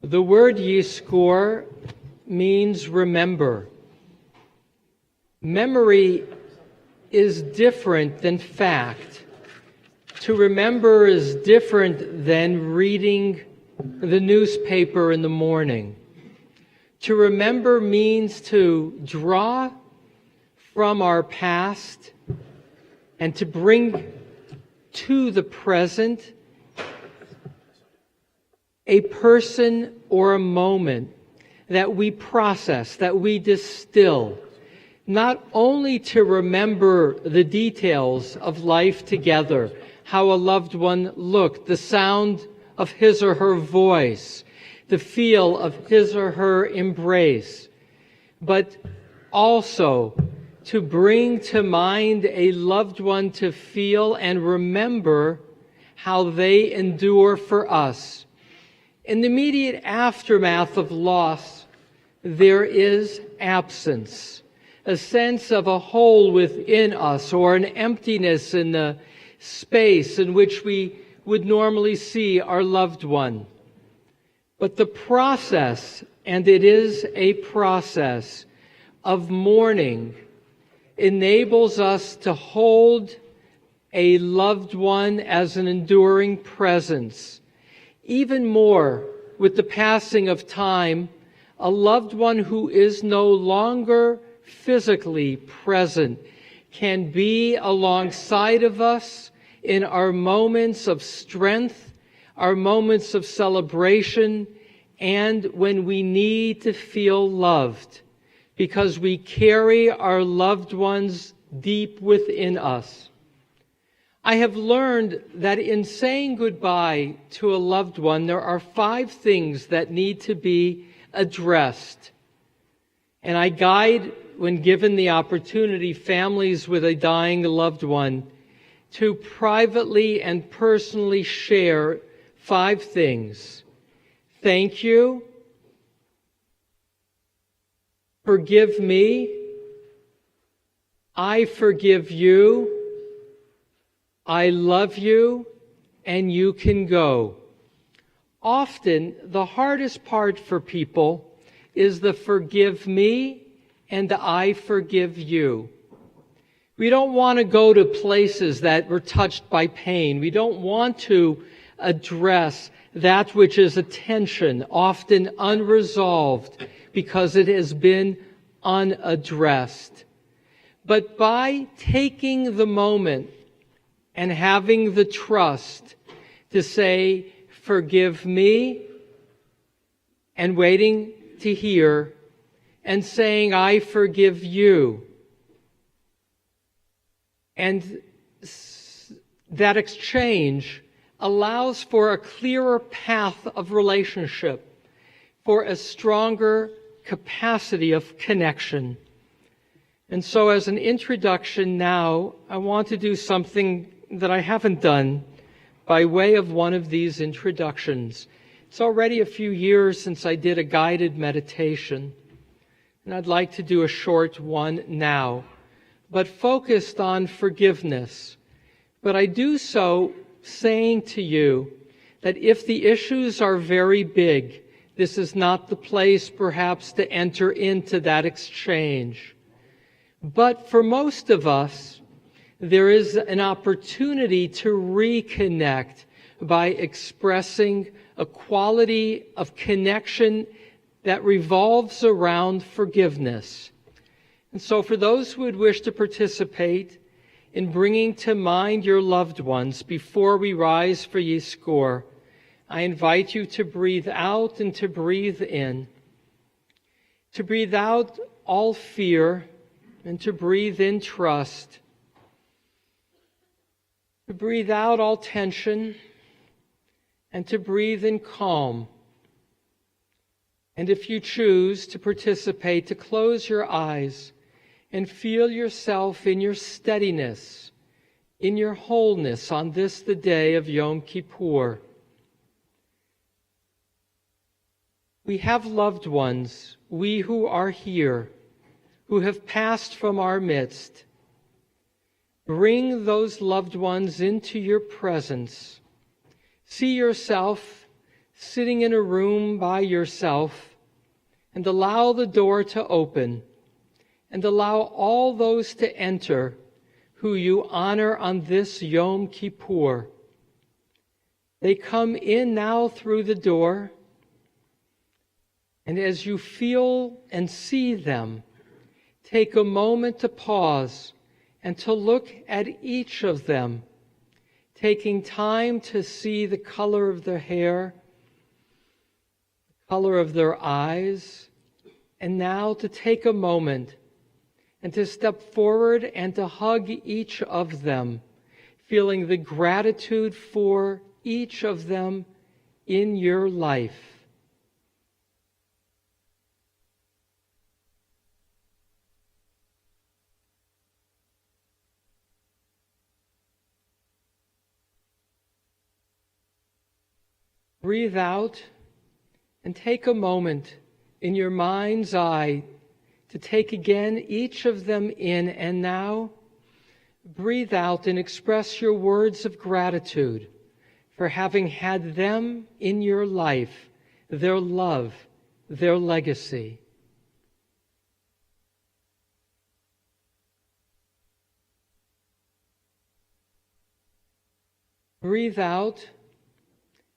The word Yizkor means remember. Memory is different than fact. To remember is different than reading the newspaper in the morning. To remember means to draw from our past and to bring to the present a person or a moment that we process, that we distill, not only to remember the details of life together, how a loved one looked, the sound of his or her voice, the feel of his or her embrace, but also to bring to mind a loved one to feel and remember how they endure for us. In the immediate aftermath of loss, there is absence, a sense of a hole within us or an emptiness in the space in which we would normally see our loved one. But the process, and it is a process, of mourning enables us to hold a loved one as an enduring presence. Even more, with the passing of time, a loved one who is no longer physically present can be alongside of us in our moments of strength, our moments of celebration, and when we need to feel loved, because we carry our loved ones deep within us. I have learned that in saying goodbye to a loved one, there are 5 things that need to be addressed. And I guide, when given the opportunity, families with a dying loved one to privately and personally share 5 things. Thank you. Forgive me. I forgive you. I love you, and you can go. Often, the hardest part for people is the forgive me and the I forgive you. We don't want to go to places that were touched by pain. We don't want to address that which is a tension, often unresolved, because it has been unaddressed. But by taking the moment and having the trust to say, forgive me, and waiting to hear, and saying, I forgive you. And that exchange allows for a clearer path of relationship, for a stronger capacity of connection. And so as an introduction now, I want to do something that I haven't done by way of one of these introductions. It's already a few years since I did a guided meditation, and I'd like to do a short one now, but focused on forgiveness. But I do so saying to you that if the issues are very big, this is not the place perhaps to enter into that exchange. But for most of us, there is an opportunity to reconnect by expressing a quality of connection that revolves around forgiveness. And so for those who would wish to participate in bringing to mind your loved ones before we rise for Yizkor, I invite you to breathe out and to breathe in. To breathe out all fear and to breathe in trust. To breathe out all tension and to breathe in calm. And if you choose to participate, to close your eyes and feel yourself in your steadiness, in your wholeness on this, the day of Yom Kippur. We have loved ones, we who are here, who have passed from our midst. Bring those loved ones into your presence. See yourself sitting in a room by yourself, and allow the door to open, and allow all those to enter who you honor on this Yom Kippur. They come in now through the door, and as you feel and see them, take a moment to pause and to look at each of them, taking time to see the color of their hair, the color of their eyes, and now to take a moment and to step forward and to hug each of them, feeling the gratitude for each of them in your life. Breathe out and take a moment in your mind's eye to take again each of them in, and now breathe out and express your words of gratitude for having had them in your life, their love, their legacy. Breathe out,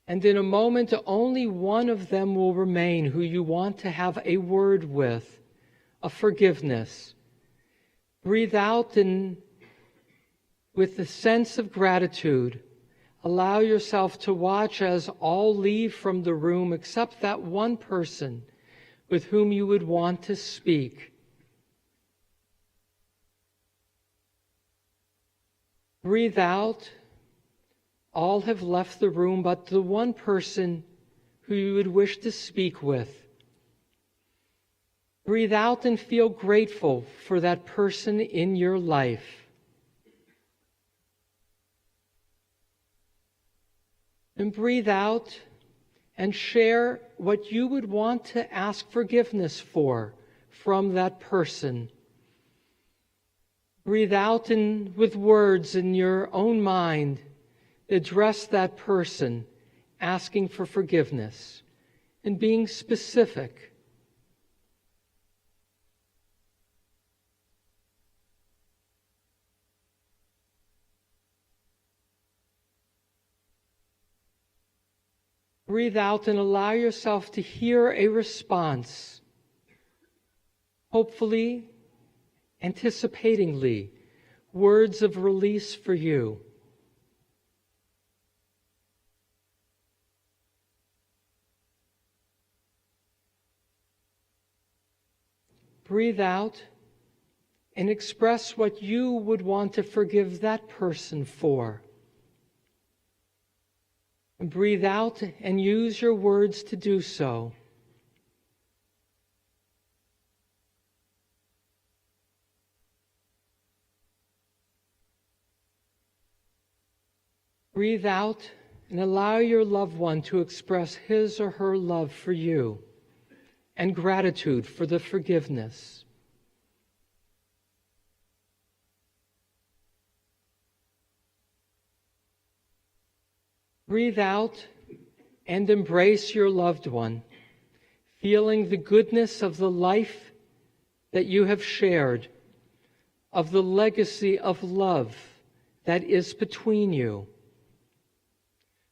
and in a moment only one of them will remain who you want to have a word with, of forgiveness. Breathe out, and with the sense of gratitude, allow yourself to watch as all leave from the room except that one person with whom you would want to speak. Breathe out. All have left the room but the one person who you would wish to speak with. Breathe out and feel grateful for that person in your life. And breathe out and share what you would want to ask forgiveness for from that person. Breathe out and with words in your own mind, address that person, asking for forgiveness and being specific. Breathe out and allow yourself to hear a response, hopefully, anticipatingly, words of release for you. Breathe out and express what you would want to forgive that person for. And breathe out and use your words to do so. Breathe out and allow your loved one to express his or her love for you and gratitude for the forgiveness. Breathe out and embrace your loved one, feeling the goodness of the life that you have shared, of the legacy of love that is between you.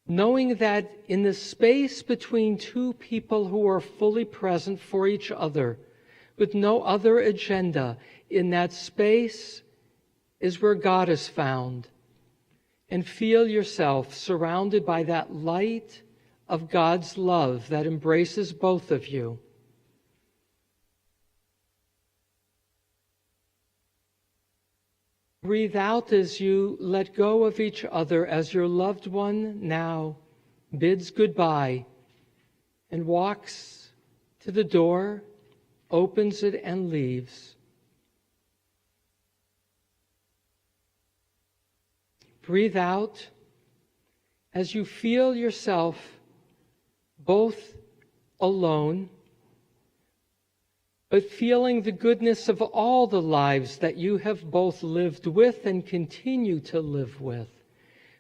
Knowing that in the space between two people who are fully present for each other, with no other agenda, in that space is where God is found. And feel yourself surrounded by that light of God's love that embraces both of you. Breathe out as you let go of each other, as your loved one now bids goodbye and walks to the door, opens it, and leaves. Breathe out as you feel yourself both alone, but feeling the goodness of all the lives that you have both lived with and continue to live with.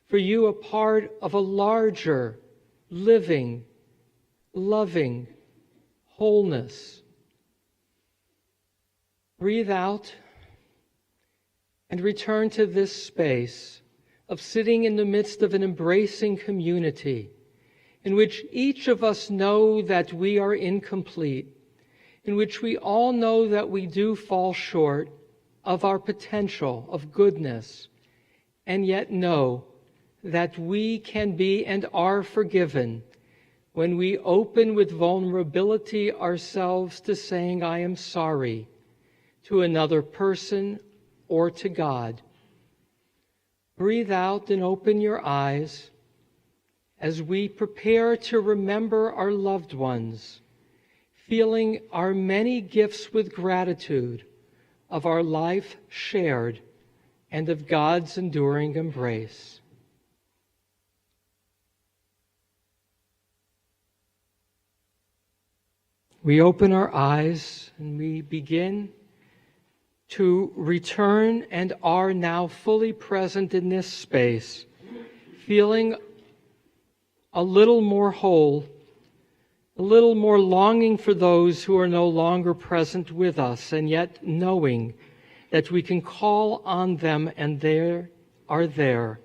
For you, a part of a larger, living, loving wholeness. Breathe out and return to this space of sitting in the midst of an embracing community in which each of us know that we are incomplete, in which we all know that we do fall short of our potential of goodness, and yet know that we can be and are forgiven when we open with vulnerability ourselves to saying, I am sorry, to another person or to God. Breathe out and open your eyes as we prepare to remember our loved ones, feeling our many gifts with gratitude of our life shared and of God's enduring embrace. We open our eyes and we begin to return and are now fully present in this space, feeling a little more whole, a little more longing for those who are no longer present with us, and yet knowing that we can call on them and they are there